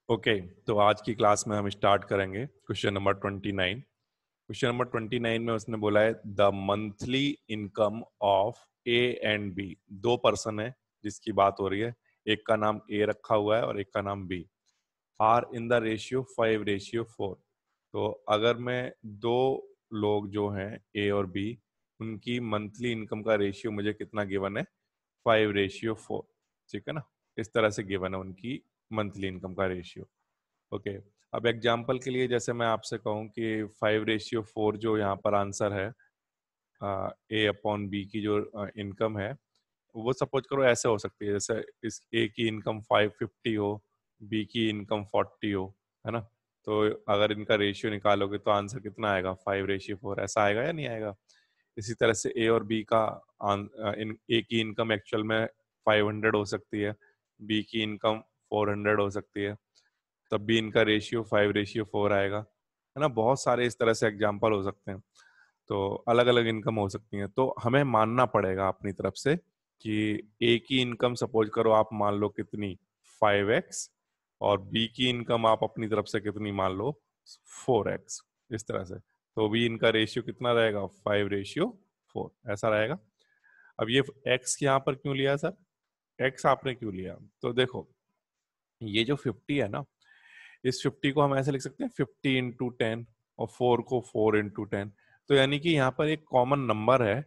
Okay तो आज की क्लास में हम स्टार्ट करेंगे क्वेश्चन नंबर 29। क्वेश्चन नंबर 29 में उसने बोला है the monthly income of A and B. दो पर्सन है जिसकी बात हो रही है, एक का नाम ए रखा हुआ है और एक का नाम B. Are in the ratio 5:4। तो अगर मैं दो लोग जो हैं ए और बी, उनकी मंथली इनकम का रेशियो मुझे कितना गिवन है, 5:4। ठीक है ना, इस तरह से गिवन है उनकी मंथली इनकम का रेशियो। ओके अब एग्जाम्पल के लिए जैसे मैं आपसे कहूँ कि 5:4 जो यहाँ पर आंसर है, ए अपॉन बी की जो इनकम है, वो सपोज करो ऐसे हो सकती है, जैसे इस ए की इनकम 550 हो, बी की इनकम 40 हो, है ना। तो अगर इनका रेशियो निकालोगे तो आंसर कितना आएगा, 5:4 ऐसा आएगा या नहीं आएगा। इसी तरह से ए और बी का ए की इनकम एक्चुअल में 500 हो सकती है, बी की इनकम 400 हो सकती है, तब भी इनका रेशियो 5:4 आएगा, है ना। बहुत सारे इस तरह से एग्जाम्पल हो सकते हैं, तो अलग अलग इनकम हो सकती है। तो हमें मानना पड़ेगा अपनी तरफ से कि ए की इनकम सपोज करो आप मान लो कितनी, 5x, और बी की इनकम आप अपनी तरफ से कितनी मान लो, 4x, इस तरह से। तो भी इनका रेशियो कितना रहेगा, 5:4 ऐसा रहेगा। अब ये x यहाँ पर क्यों लिया सर, x आपने क्यों लिया, तो देखो ये जो 50 है ना, इस 50 को हम ऐसे लिख सकते हैं 50 × 10, और 4 को 4 × 10। तो यानी कि यहाँ पर एक कॉमन नंबर है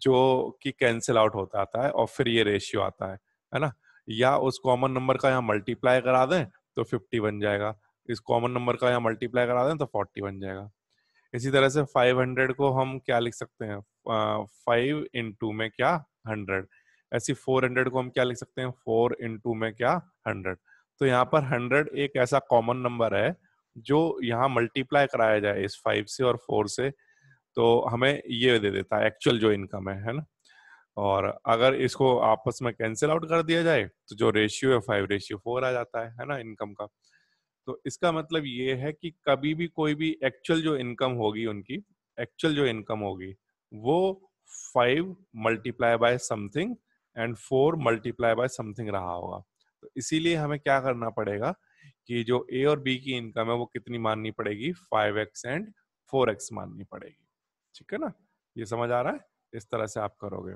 जो कि कैंसिल आउट होता आता है और फिर ये रेशियो आता है ना। या उस कॉमन नंबर का यहाँ मल्टीप्लाई करा दें तो 50 बन जाएगा, इस कॉमन नंबर का यहाँ मल्टीप्लाई करा दें तो 40 बन जाएगा। इसी तरह से 500 को हम क्या लिख सकते हैं, 5 × में क्या, 100। ऐसी 400 को हम क्या लिख सकते हैं, 4 × में क्या, 100। तो यहाँ पर 100 एक ऐसा कॉमन नंबर है जो यहाँ मल्टीप्लाई कराया जाए इस 5 से और 4 से, तो हमें ये दे देता है एक्चुअल जो इनकम है ना। और अगर इसको आपस में कैंसिल आउट कर दिया जाए तो जो रेशियो है 5:4 आ जाता है ना इनकम का। तो इसका मतलब ये है कि कभी भी कोई भी एक्चुअल जो इनकम होगी उनकी, एक्चुअल जो इनकम होगी वो 5 multiply by something and 4 multiply by something रहा होगा। तो इसीलिए हमें क्या करना पड़ेगा कि जो ए और बी की इनकम है वो कितनी माननी पड़ेगी, 5x एंड 4x माननी पड़ेगी। ठीक है ना, ये समझ आ रहा है, इस तरह से आप करोगे।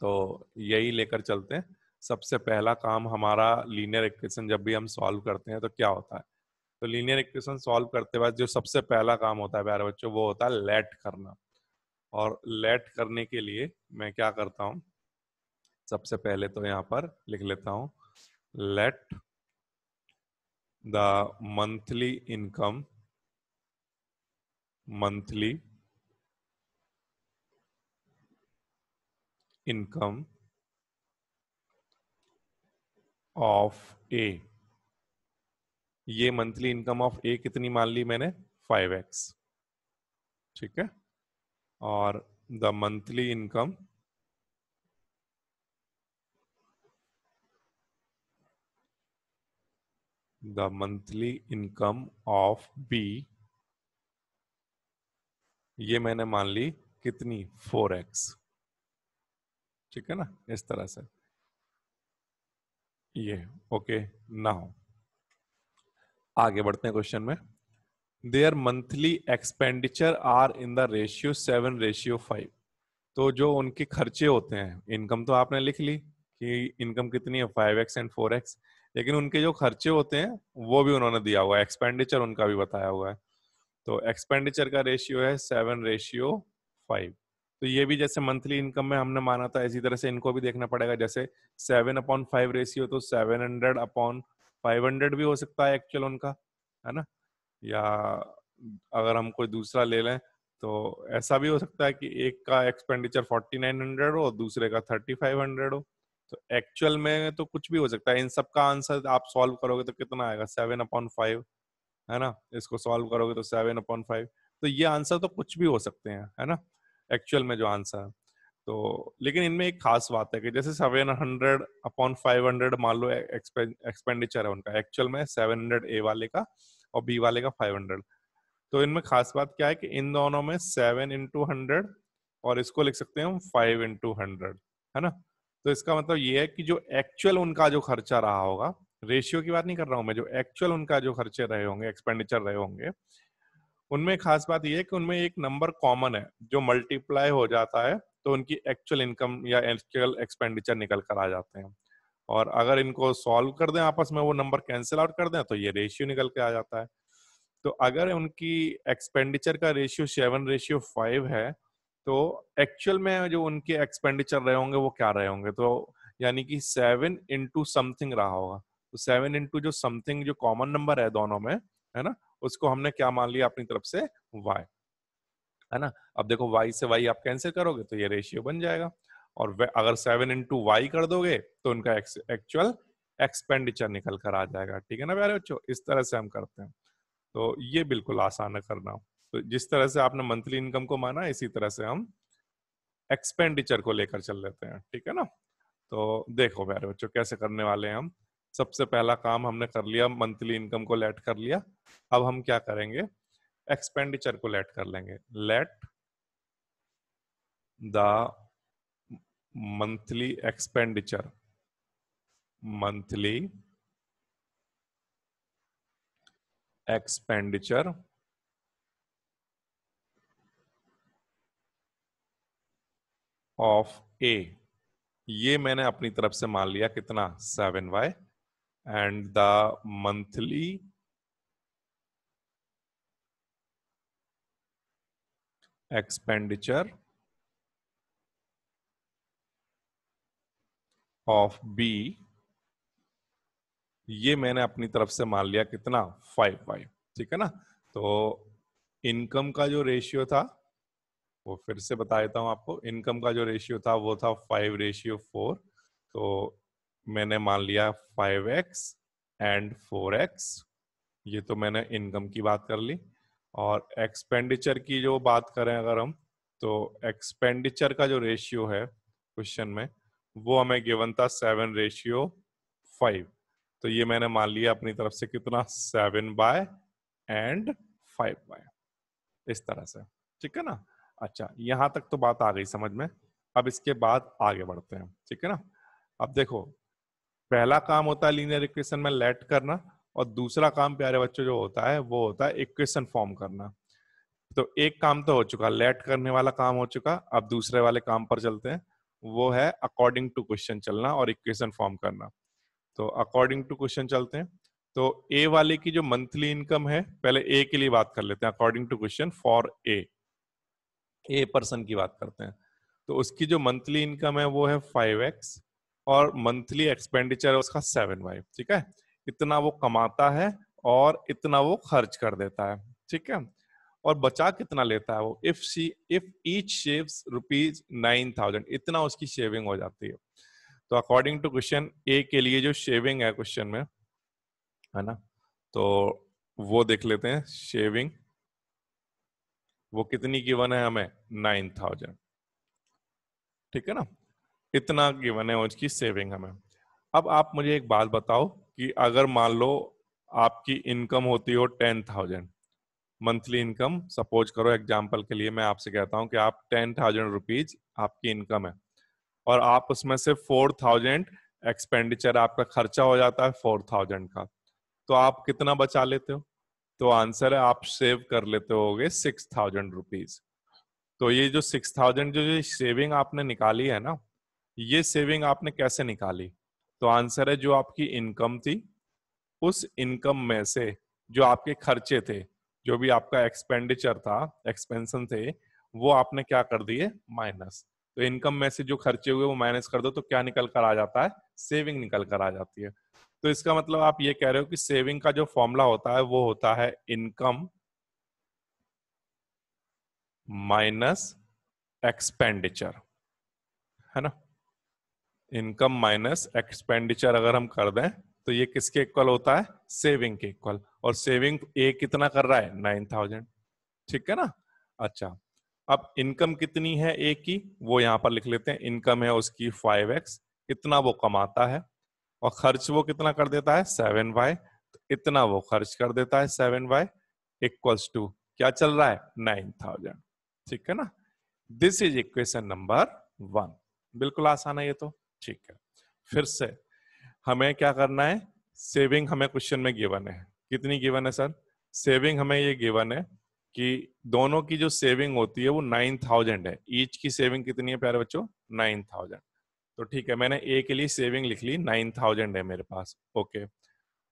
तो यही लेकर चलते हैं। सबसे पहला काम हमारा, लीनियर इक्वेशन जब भी हम सॉल्व करते हैं तो क्या होता है, तो लीनियर इक्वेशन सॉल्व करते वक्त जो सबसे पहला काम होता है प्यारे बच्चों, वो होता है लेट करना। और लेट करने के लिए मैं क्या करता हूँ, सबसे पहले तो यहाँ पर लिख लेता हूँ let the monthly income, monthly income of A. ये मंथली इनकम ऑफ ए कितनी मान ली मैंने, 5x। ठीक है, और the monthly income of B, ये मैंने मान ली कितनी, 4x। ठीक है ना, इस तरह से ये। ओके नाउ आगे बढ़ते हैं क्वेश्चन में। Their monthly expenditure are in the ratio 7:5। तो जो उनके खर्चे होते हैं, इनकम तो आपने लिख ली कि इनकम कितनी है, 5x एंड 4x, लेकिन उनके जो खर्चे होते हैं वो भी उन्होंने दिया हुआ है, एक्सपेंडिचर उनका भी बताया हुआ है। तो एक्सपेंडिचर का रेशियो है 7:5। तो ये भी जैसे मंथली इनकम में हमने माना था, इसी तरह से इनको भी देखना पड़ेगा। जैसे 7/5 रेशियो, तो 700/500 भी हो सकता है एक्चुअल उनका, है ना। या अगर हम कोई दूसरा ले लें तो ऐसा भी हो सकता है कि एक का एक्सपेंडिचर 4900 हो, दूसरे का 3500 हो। तो एक्चुअल में तो कुछ भी हो सकता है। इन सब का आंसर आप सॉल्व करोगे तो कितना आएगा, 7/5, है ना। इसको सॉल्व करोगे तो 7/5। तो ये आंसर तो कुछ भी हो सकते हैं, है ना, एक्चुअल में जो आंसर है। तो लेकिन इनमें एक खास बात है कि जैसे 700/500 मान लो एक्सपेंडिचर है उनका, एक्चुअल में 700 ए वाले का और बी वाले का 500। तो इनमें खास बात क्या है कि इन दोनों में 7 × 100, और इसको लिख सकते हैं हम 5 × 100, है ना। तो इसका मतलब ये है कि जो एक्चुअल उनका जो खर्चा रहा होगा रेशियो की बात नहीं कर रहा हूं मैं, जो एक्चुअल उनका जो खर्चे रहे होंगे, एक्सपेंडिचर रहे होंगे, उनमें खास बात यह है कि उनमें एक नंबर कॉमन है जो मल्टीप्लाई हो जाता है, तो उनकी एक्चुअल इनकम या एक्चुअल एक्सपेंडिचर निकल कर आ जाते हैं। और अगर इनको सॉल्व कर दें आपस में, वो नंबर कैंसिल आउट कर दें, तो ये रेशियो निकल के आ जाता है। तो अगर उनकी एक्सपेंडिचर का रेशियो 7:5 है, तो एक्चुअल में जो उनके एक्सपेंडिचर रहे होंगे वो क्या रहे होंगे, तो यानी कि 7 इंटू समथिंग रहा होगा। तो 7 इंटू जो समथिंग, जो कॉमन नंबर है दोनों में, है ना, उसको हमने क्या मान लिया अपनी तरफ से, y, है ना। अब देखो y से y आप कैंसिल करोगे तो ये रेशियो बन जाएगा, और अगर 7 इंटू वाई कर दोगे तो उनका एक्चुअल एक्सपेंडिचर निकल कर आ जाएगा। ठीक है ना प्यारे बच्चों, इस तरह से हम करते हैं। तो ये बिल्कुल आसान है करना। तो जिस तरह से आपने मंथली इनकम को माना, इसी तरह से हम एक्सपेंडिचर को लेकर चल लेते हैं। ठीक है ना। तो देखो प्यारे बच्चों कैसे करने वाले हैं हम। सबसे पहला काम हमने कर लिया, मंथली इनकम को लेट कर लिया। अब हम क्या करेंगे, एक्सपेंडिचर को लेट कर लेंगे। Let the monthly expenditure, monthly expenditure of A, ये मैंने अपनी तरफ से मान लिया कितना, 7y, and the monthly expenditure of B, ये मैंने अपनी तरफ से मान लिया कितना, 5y। ठीक है ना। तो इनकम का जो रेशियो था, वो फिर से बता देता हूं आपको, इनकम का जो रेशियो था वो था 5:4। तो मैंने मान लिया 5x एंड 4x, ये तो मैंने इनकम की बात कर ली। और एक्सपेंडिचर की जो बात करें अगर हम, तो एक्सपेंडिचर का जो रेशियो है क्वेश्चन में, वो हमें गिवन था 7:5। तो ये मैंने मान लिया अपनी तरफ से कितना, 7y एंड 5y, इस तरह से। ठीक है ना। अच्छा, यहां तक तो बात आ गई समझ में। अब इसके बाद आगे बढ़ते हैं। ठीक है ना। अब देखो, पहला काम होता है लीनियर इक्वेशन में लेट करना, और दूसरा काम प्यारे बच्चों जो होता है वो होता है इक्वेशन फॉर्म करना। तो एक काम तो हो चुका, लेट करने वाला काम हो चुका। अब दूसरे वाले काम पर चलते हैं, वो है अकॉर्डिंग टू क्वेश्चन चलना और इक्वेशन फॉर्म करना। तो अकॉर्डिंग टू क्वेश्चन चलते हैं। तो ए वाले की जो मंथली इनकम है, पहले ए के लिए बात कर लेते हैं। According to question for a person की बात करते हैं। तो उसकी जो मंथली इनकम है वो है 5x, और मंथली एक्सपेंडिचर है उसका 7y। ठीक है, इतना वो कमाता है और इतना वो खर्च कर देता है। ठीक है, और बचा कितना लेता है वो, इफ ईच सेव्स ₹9,000, इतना उसकी शेविंग हो जाती है। तो अकॉर्डिंग टू क्वेश्चन ए के लिए जो शेविंग है क्वेश्चन में, है ना, तो वो देख लेते हैं। शेविंग वो कितनी गिवन है हमें, 9,000। ठीक है ना, इतना गिवन है उसकी सेविंग हमें। अब आप मुझे एक बात बताओ कि अगर मान लो आपकी इनकम होती हो 10,000 मंथली इनकम, सपोज करो एग्जांपल के लिए मैं आपसे कहता हूं कि आप 10,000 रुपीज आपकी इनकम है, और आप उसमें से 4,000 एक्सपेंडिचर, आपका खर्चा हो जाता है 4,000 का, तो आप कितना बचा लेते हो? तो आंसर है आप सेव कर लेते होगे 6,000 रुपीज। तो ये जो 6,000 जो सेविंग आपने निकाली है ना, ये सेविंग आपने कैसे निकाली? तो आंसर है जो आपकी इनकम थी, उस इनकम में से जो आपके खर्चे थे, जो भी आपका एक्सपेंडिचर था, एक्सपेंशन थे, वो आपने क्या कर दिए, माइनस। तो इनकम में से जो खर्चे हुए वो माइनस कर दो, तो क्या निकल कर आ जाता है, सेविंग निकल कर आ जाती है। तो इसका मतलब आप ये कह रहे हो कि सेविंग का जो फॉर्मूला होता है वो होता है इनकम माइनस एक्सपेंडिचर, है ना। इनकम माइनस एक्सपेंडिचर अगर हम कर दें तो ये किसके इक्वल होता है, सेविंग के इक्वल। और सेविंग ए कितना कर रहा है, 9,000। ठीक है ना। अच्छा, अब इनकम कितनी है ए की, वो यहां पर लिख लेते हैं। इनकम है उसकी 5x, इतना वो कमाता है, और खर्च वो कितना कर देता है, 7y, तो इतना वो खर्च कर देता है 7y, इक्वल्स टू क्या चल रहा है, 9,000। ठीक है ना। This is equation number 1। बिल्कुल आसान है ये तो। ठीक है, फिर से हमें क्या करना है, सेविंग हमें क्वेश्चन में गिवन है, कितनी गिवन है सर? सेविंग हमें ये गिवन है कि दोनों की जो सेविंग होती है वो 9000 है। ईच की सेविंग कितनी है प्यारे बच्चों? 9000। तो ठीक है, मैंने ए के लिए सेविंग लिख ली, 9000 है मेरे पास। ओके,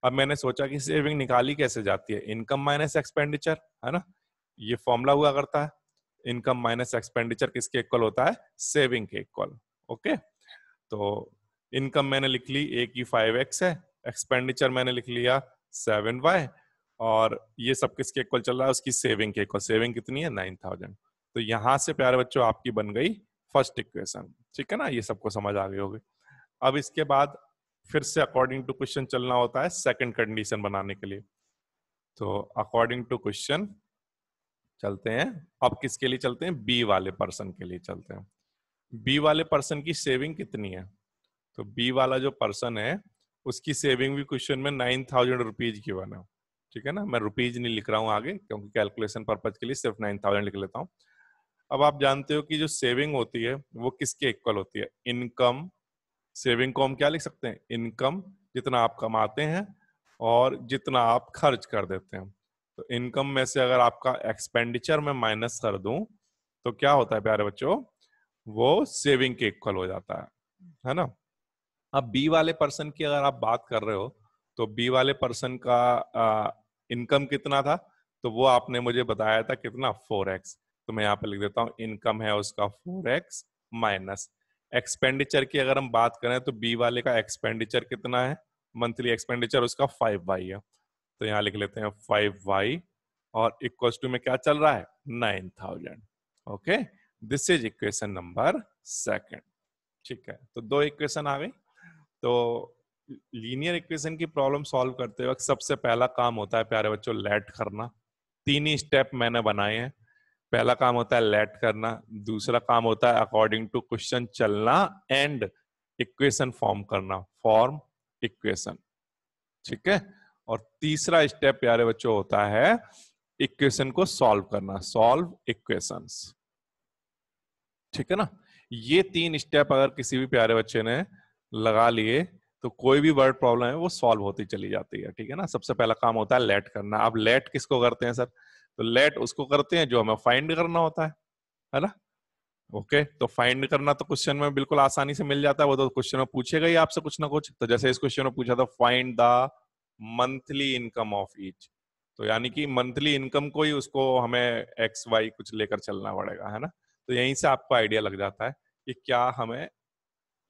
अब मैंने सोचा कि सेविंग निकाली कैसे जाती है? इनकम माइनस एक्सपेंडिचर, है ना? ये फॉर्मूला हुआ करता है, इनकम माइनस एक्सपेंडिचर किसके इक्वल होता है? सेविंग के इक्वल। ओके, तो इनकम मैंने लिख ली, ए की 5x है, एक्सपेंडिचर मैंने लिख लिया 7y, और ये सब किसके इक्वल चल रहा है? उसकी सेविंग के इक्वल। सेविंग कितनी है? 9000। तो यहां से प्यारे बच्चों आपकी बन गई फर्स्ट इक्वेशन। ठीक है ना, ये सबको समझ आ गई होगी। अब इसके बाद फिर से अकॉर्डिंग टू क्वेश्चन चलना होता है सेकंड कंडीशन बनाने के लिए। तो अकॉर्डिंग टू क्वेश्चन चलते हैं। अब किसके लिए चलते हैं? बी वाले पर्सन के लिए चलते हैं। बी वाले पर्सन की सेविंग कितनी है? तो बी वाला जो पर्सन है उसकी सेविंग भी क्वेश्चन में 9000 रुपीज की बना। ठीक है ना, मैं रुपीज नहीं लिख रहा हूं आगे, क्योंकि कैलकुलेशन पर्पज के लिए सिर्फ 9000 लिख लेता हूं। अब आप जानते हो कि जो सेविंग होती है वो किसके इक्वल होती है? इनकम। सेविंग को हम क्या लिख सकते हैं? इनकम, जितना आप कमाते हैं और जितना आप खर्च कर देते हैं। तो इनकम में से अगर आपका एक्सपेंडिचर में माइनस कर दूं तो क्या होता है प्यारे बच्चों? वो सेविंग के इक्वल हो जाता है ना? अब बी वाले पर्सन की अगर आप बात कर रहे हो तो बी वाले पर्सन का इनकम कितना था? तो वो आपने मुझे बताया था कितना? 4x। तो मैं यहाँ पे लिख देता हूँ, इनकम है उसका 4x माइनस एक्सपेंडिचर की अगर हम बात करें तो बी वाले का एक्सपेंडिचर कितना है? मंथली एक्सपेंडिचर उसका 5y है। तो यहाँ लिख लेते हैं 5y, और इक्वल्स टू में क्या चल रहा है? 9000। Okay, this is equation number second. ठीक है, तो दो इक्वेशन आ गई। तो लीनियर इक्वेशन की प्रॉब्लम सॉल्व करते वक्त सबसे पहला काम होता है प्यारे बच्चों लेट करना। तीन ही स्टेप मैंने बनाए हैं। पहला काम होता है लेट करना, दूसरा काम होता है अकॉर्डिंग टू क्वेश्चन चलना, एंड इक्वेशन फॉर्म करना, फॉर्म इक्वेशन। ठीक है, और तीसरा स्टेप प्यारे बच्चों होता है इक्वेशन को सॉल्व करना, सॉल्व इक्वेशंस। ठीक है ना, ये तीन स्टेप अगर किसी भी प्यारे बच्चे ने लगा लिए तो कोई भी वर्ड प्रॉब्लम है वो सॉल्व होती चली जाती है। ठीक है ना, सबसे पहला काम होता है लेट करना। अब लेट किसको करते हैं सर? तो लेट उसको करते हैं जो हमें फाइंड करना होता है ना? ओके, तो फाइंड करना तो क्वेश्चन में बिल्कुल आसानी से मिल जाता है, वो तो क्वेश्चन में पूछेगा ही आपसे कुछ ना कुछ। तो जैसे इस क्वेश्चन में पूछा था find the monthly income of each, तो यानी कि मंथली इनकम को ही उसको हमें एक्स वाई कुछ लेकर चलना पड़ेगा, है ना? तो यहीं से आपको आइडिया लग जाता है कि क्या हमें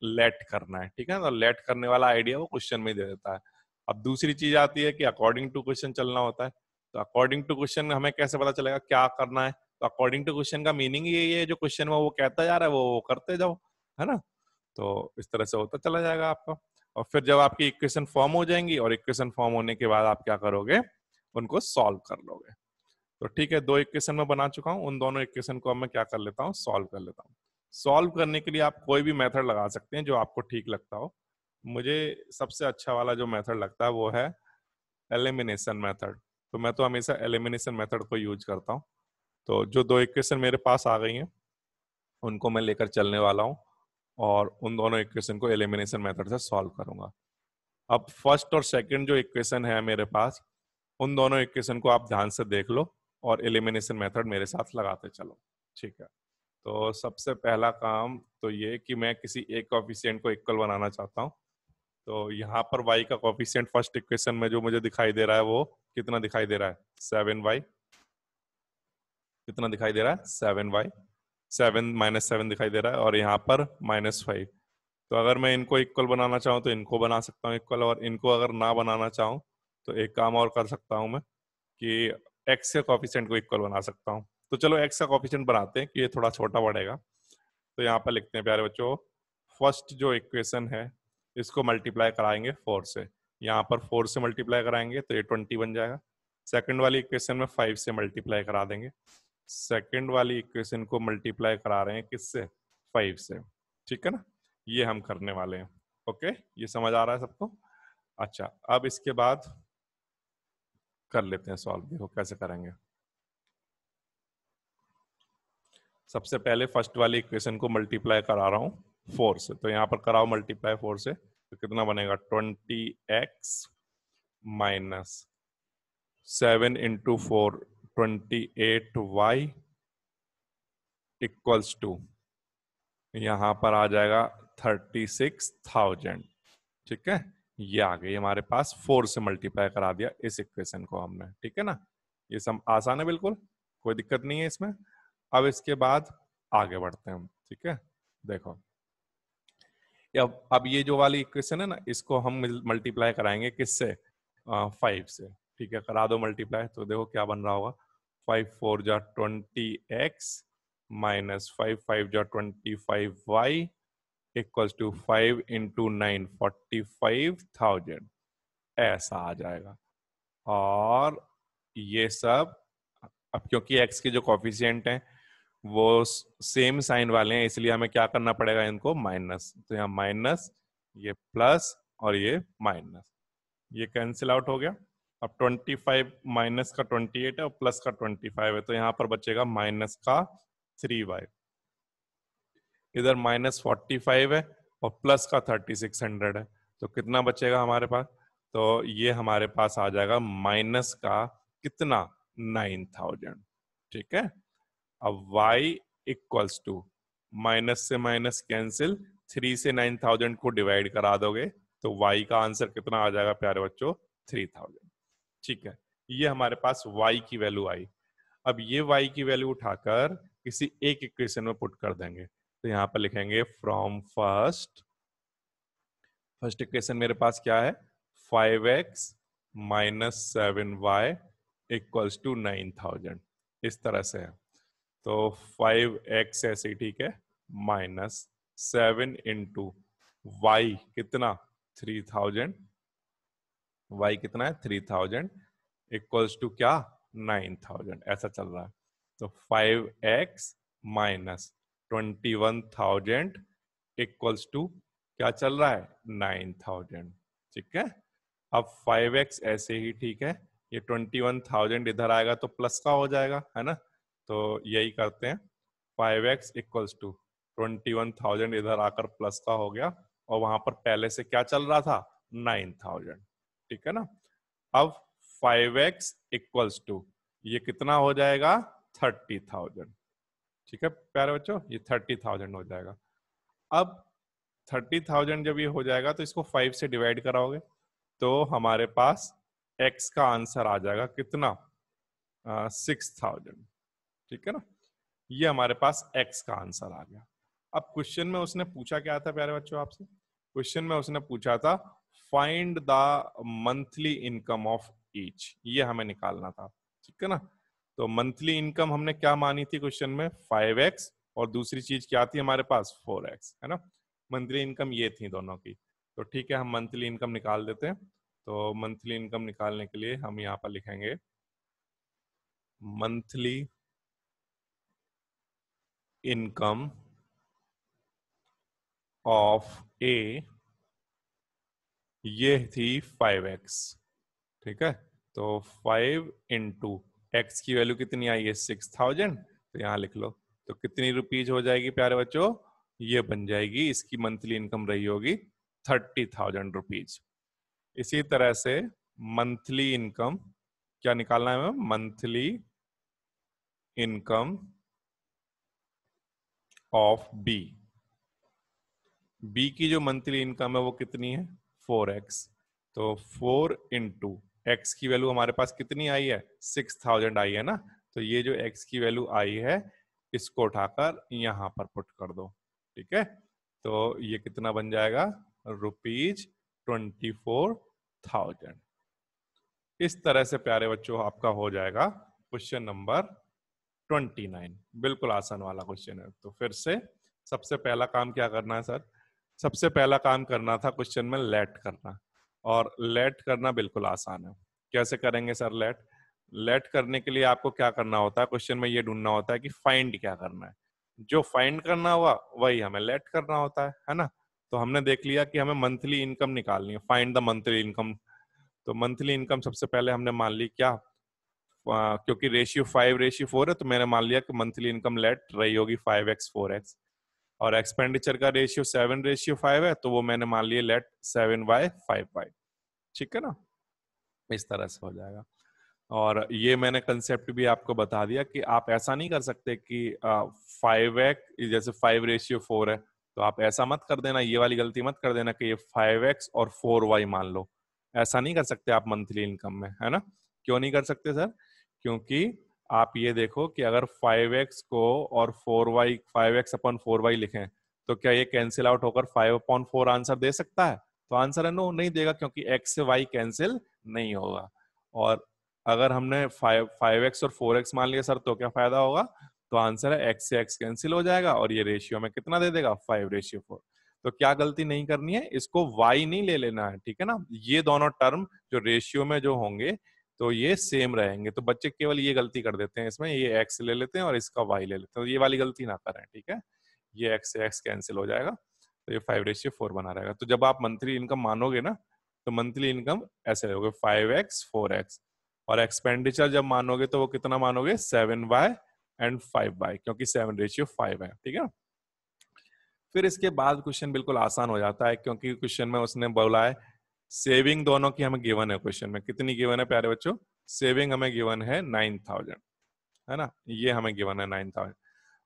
लेट करना है। ठीक है, तो लेट करने वाला आइडिया वो क्वेश्चन में दे देता है। अब दूसरी चीज आती है कि अकॉर्डिंग टू क्वेश्चन चलना होता है। तो अकॉर्डिंग टू क्वेश्चन हमें कैसे पता चलेगा क्या करना है? तो अकॉर्डिंग टू क्वेश्चन का मीनिंग यही है, जो क्वेश्चन में वो कहता जा रहा है वो करते जाओ, है ना? तो इस तरह से होता चला जाएगा आपका। और फिर जब आपकी इक्वेशन फॉर्म हो जाएंगी, और इक्वेशन फॉर्म होने के बाद आप क्या करोगे? उनको सॉल्व कर लोगे। तो ठीक है, दो इक्वेशन में बना चुका हूं, उन दोनों इक्वेशन को अब मैं क्या कर लेता हूँ? सॉल्व कर लेता हूँ। सॉल्व करने के लिए आप कोई भी मेथड लगा सकते हैं जो आपको ठीक लगता हो। मुझे सबसे अच्छा वाला जो मेथड लगता है वो है एलिमिनेशन मेथड। तो मैं तो हमेशा एलिमिनेशन मेथड को यूज करता हूँ। तो जो दो इक्वेशन मेरे पास आ गई हैं उनको मैं लेकर चलने वाला हूँ, और उन दोनों इक्वेशन को एलिमिनेशन मेथड से सॉल्व करूंगा। अब फर्स्ट और सेकंड जो इक्वेशन है मेरे पास, उन दोनों इक्वेशन को आप ध्यान से देख लो और एलिमिनेशन मेथड मेरे साथ लगाते चलो। ठीक है, तो सबसे पहला काम तो ये कि मैं किसी एक कोएफिशिएंट को इक्वल बनाना चाहता हूँ। तो यहाँ पर y का कोएफिशिएंट फर्स्ट इक्वेशन में जो मुझे दिखाई दे रहा है वो कितना दिखाई दे रहा है? 7y। कितना दिखाई दे रहा है? 7y। 7 माइनस 7 दिखाई दे रहा है, और यहाँ पर -5। तो अगर मैं इनको इक्वल बनाना चाहूँ तो इनको बना सकता हूँ इक्वल, और इनको अगर ना बनाना चाहूँ तो एक काम और कर सकता हूँ मैं कि x के कोएफिशिएंट को इक्वल बना सकता हूँ। तो चलो x का कोएफिशिएंट बनाते हैं कि ये थोड़ा छोटा पड़ेगा। तो यहाँ पर लिखते हैं प्यारे बच्चों, फर्स्ट जो इक्वेशन है इसको मल्टीप्लाई कराएंगे 4 से। यहाँ पर 4 से मल्टीप्लाई कराएंगे तो ये 20 बन जाएगा। सेकंड वाली इक्वेशन में 5 से मल्टीप्लाई करा देंगे। सेकंड वाली इक्वेशन को मल्टीप्लाई करा रहे हैं किससे? 5 से। ठीक है ना, ये हम करने वाले हैं। ओके, ये समझ आ रहा है सबको? अच्छा, अब इसके बाद कर लेते हैं सॉल्व, देखो कैसे करेंगे। सबसे पहले फर्स्ट वाली इक्वेशन को मल्टीप्लाई करा रहा हूँ 4 से, तो यहाँ पर कराओ मल्टीप्लाई 4 से, तो कितना बनेगा? 20x minus 7 into 4 28y equals to यहां पर आ जाएगा 36,000। ठीक है, ये आ गई हमारे पास, 4 से मल्टीप्लाई करा दिया इस इक्वेशन को हमने। ठीक है ना, ये सब आसान है, बिल्कुल कोई दिक्कत नहीं है इसमें। अब इसके बाद आगे बढ़ते हैं हम। ठीक है, देखो अब ये जो वाली इक्वेशन है ना, इसको हम मल्टीप्लाई कराएंगे किससे, 5 से। ठीक है, करा दो मल्टीप्लाई, तो देखो क्या बन रहा होगा। 5 4 जा 20x माइनस 5 5 जा 25y इक्वल्स टू 5 इंटू 9 45,000, ऐसा आ जाएगा। और ये सब अब क्योंकि x के जो कॉफिशिएंट हैं वो सेम साइन वाले हैं, इसलिए हमें क्या करना पड़ेगा, इनको माइनस। तो यहाँ माइनस, ये प्लस और ये माइनस, ये कैंसिल आउट हो गया। अब 25 माइनस का 28 है और प्लस का 25 है, तो यहाँ पर बचेगा माइनस का 3y। इधर माइनस 45 है और प्लस का 3600 है, तो कितना बचेगा हमारे पास, तो ये हमारे पास आ जाएगा माइनस का कितना, 9000। ठीक है, अब y इक्वल्स टू माइनस से माइनस कैंसिल, 3 से 9000 को डिवाइड करा दोगे तो y का आंसर कितना आ जाएगा प्यारे बच्चों, 3000। ठीक है, ये हमारे पास y की वैल्यू आई। अब ये y की वैल्यू उठाकर किसी एक इक्वेशन में पुट कर देंगे, तो यहाँ पर लिखेंगे फ्रॉम फर्स्ट इक्वेशन मेरे पास क्या है, 5x minus 7y equals to 9000, इस तरह से है। तो 5x ऐसे ही ठीक है, माइनस 7 इंटू वाई कितना 3000, y कितना है 3000 इक्वल्स टू क्या 9000, ऐसा चल रहा है। तो 5x माइनस 21,000 इक्वल्स टू क्या चल रहा है 9000। ठीक है, अब 5x ऐसे ही ठीक है, ये 21,000 इधर आएगा तो प्लस का हो जाएगा, है ना, तो यही करते हैं। 5x इक्वल्स टू 21,000 इधर आकर प्लस का हो गया, और वहां पर पहले से क्या चल रहा था 9000। ठीक है ना, अब 5x इक्वल्स टू ये कितना हो जाएगा 30,000। ठीक है प्यारे बच्चों, ये 30,000 हो जाएगा। अब 30,000 जब ये हो जाएगा तो इसको 5 से डिवाइड कराओगे तो हमारे पास x का आंसर आ जाएगा कितना 6,000। ठीक है ना, ये हमारे पास x का आंसर आ गया। अब क्वेश्चन में उसने पूछा क्या था प्यारे बच्चों आपसे, क्वेश्चन में उसने पूछा था find the monthly income of each, ये हमें निकालना था। ठीक है ना, तो मंथली इनकम हमने क्या मानी थी क्वेश्चन में 5x, और दूसरी चीज क्या थी हमारे पास 4x, है ना, मंथली इनकम ये थी दोनों की। तो ठीक है, हम मंथली इनकम निकाल देते हैं। तो मंथली इनकम निकालने के लिए हम यहाँ पर लिखेंगे मंथली इनकम ऑफ ए, ये थी 5x। ठीक है, तो 5 इंटू एक्स की वैल्यू कितनी आई है 6,000, तो यहाँ लिख लो। तो कितनी रुपीज हो जाएगी प्यारे बच्चों, ये बन जाएगी, इसकी मंथली इनकम रही होगी 30,000 रुपीज। इसी तरह से मंथली इनकम क्या निकालना है, monthly income of B, B की जो मंथली इनकम है वो कितनी है 4x। तो 4 इंटू एक्स की वैल्यू हमारे पास कितनी आई है 6,000 आई है ना, तो ये जो x की वैल्यू आई है इसको उठाकर यहां पर पुट कर दो। ठीक है, तो ये कितना बन जाएगा रुपीज 24,000। इस तरह से प्यारे बच्चों आपका हो जाएगा क्वेश्चन नंबर 29। बिल्कुल आसान वाला क्वेश्चन है। तो फिर से सबसे पहला काम क्या करना है सर, सबसे पहला काम करना था क्वेश्चन में लेट करना, और लेट करना बिल्कुल आसान है। कैसे करेंगे सर लेट, लेट करने के लिए आपको क्या करना होता है, क्वेश्चन में ये ढूंढना होता है कि फाइंड क्या करना है, जो फाइंड करना हुआ वही हमें लेट करना होता है ना। तो हमने देख लिया कि हमें मंथली इनकम निकालनी है, फाइंड द मंथली इनकम। तो मंथली इनकम सबसे पहले हमने मान ली क्या, क्योंकि रेशियो 5:4 है तो मैंने मान लिया कि मंथली इनकम लेट रही होगी 5x 4x, और एक्सपेंडिचर का रेशियो 7:5 है तो वो मैंने मान लिया लेट 7y 5y। ठीक है ना, इस तरह से हो जाएगा। और ये मैंने कंसेप्ट भी आपको बता दिया कि आप ऐसा नहीं कर सकते कि 5x जैसे 5:4 है, तो आप ऐसा मत कर देना, ये वाली गलती मत कर देना कि ये 5x और 4y मान लो। ऐसा नहीं कर सकते आप मंथली इनकम में, है ना? क्यों नहीं कर सकते सर? क्योंकि आप ये देखो कि अगर 5x को और 4y 5x/4y लिखें तो क्या ये कैंसिल आउट होकर 5/4 आंसर दे सकता है? तो आंसर है नो, नहीं देगा, क्योंकि x से y कैंसिल नहीं होगा। और अगर हमने 5x और 4x मान लिया सर, तो क्या फायदा होगा? तो आंसर है x से x कैंसिल हो जाएगा और ये रेशियो में कितना दे देगा? 5:4। तो क्या गलती नहीं करनी है, इसको y नहीं ले लेना है, ठीक है ना? ये दोनों टर्म जो रेशियो में जो होंगे तो ये सेम रहेंगे। तो बच्चे केवल ये गलती कर देते हैं, इसमें ये x ले लेते हैं और इसका y ले लेते हैं, तो ये वाली गलती ना करें, ठीक है? ये x से x कैंसिल हो जाएगा, तो ये 5:4 बना रहेगा। तो जब आप मंथली इनकम मानोगे ना, तो मंथली इनकम ऐसे होगा 5x 4x, और एक्सपेंडिचर जब मानोगे तो वो कितना मानोगे? 7y एंड 5y, क्योंकि 7:5 है, ठीक है। फिर इसके बाद क्वेश्चन बिल्कुल आसान हो जाता है, क्योंकि क्वेश्चन में उसने बोला है सेविंग दोनों की हमें गिवन है। क्वेश्चन में कितनी गिवन है प्यारे बच्चों? सेविंग हमें गिवन है 9000, है ना? ये हमें गिवन है 9000।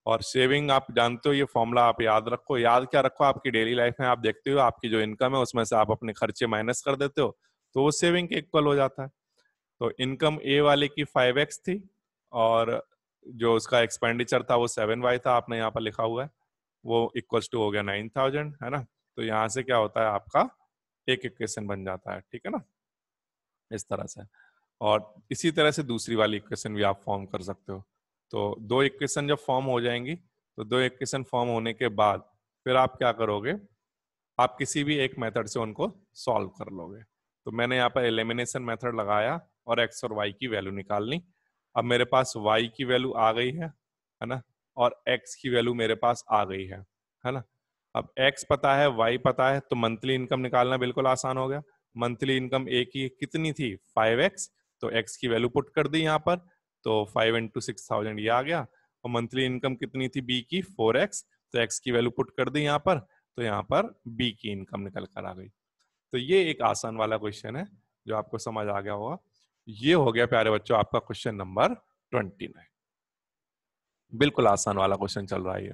और सेविंग आप जानते हो, ये फॉर्मूला आप याद रखो। याद क्या रखो, आपकी डेली लाइफ में आप देखते हो आपकी जो इनकम है उसमें से आप अपने खर्चे माइनस कर देते हो, तो वो सेविंग के इक्वल हो जाता है। तो इनकम ए वाले की 5x थी और जो उसका एक्सपेंडिचर था वो 7y था, आपने यहाँ पर लिखा हुआ है, वो इक्वल्स टू हो गया 9000, है ना? तो यहाँ से क्या होता है, आपका एक इक्वेशन बन जाता है, ठीक है ना? इस तरह से। और इसी तरह से दूसरी वाली इक्वेशन भी आप फॉर्म कर सकते हो। तो दो इक्वेशन जब फॉर्म हो जाएंगी, तो दो इक्वेशन फॉर्म होने के बाद फिर आप क्या करोगे, आप किसी भी एक मेथड से उनको सॉल्व कर लोगे। तो मैंने यहाँ पर एलिमिनेशन मेथड लगाया और x और y की वैल्यू निकालनी। अब मेरे पास y की वैल्यू आ गई है ना? और x की वैल्यू मेरे पास आ गई है ना? अब x पता है, y पता है, तो मंथली इनकम निकालना बिल्कुल आसान हो गया। मंथली इनकम a की कितनी थी? 5x, तो x की वैल्यू पुट कर दी यहाँ पर, तो 5 × 6000 ये आ गया। और मंथली इनकम कितनी थी b की? 4x, तो x की वैल्यू पुट कर दी यहाँ पर, तो यहाँ पर बी की इनकम निकल कर आ गई। तो ये एक आसान वाला क्वेश्चन है जो आपको समझ आ गया होगा। ये हो गया प्यारे बच्चों आपका क्वेश्चन नंबर 29। बिल्कुल आसान वाला क्वेश्चन चल रहा है ये।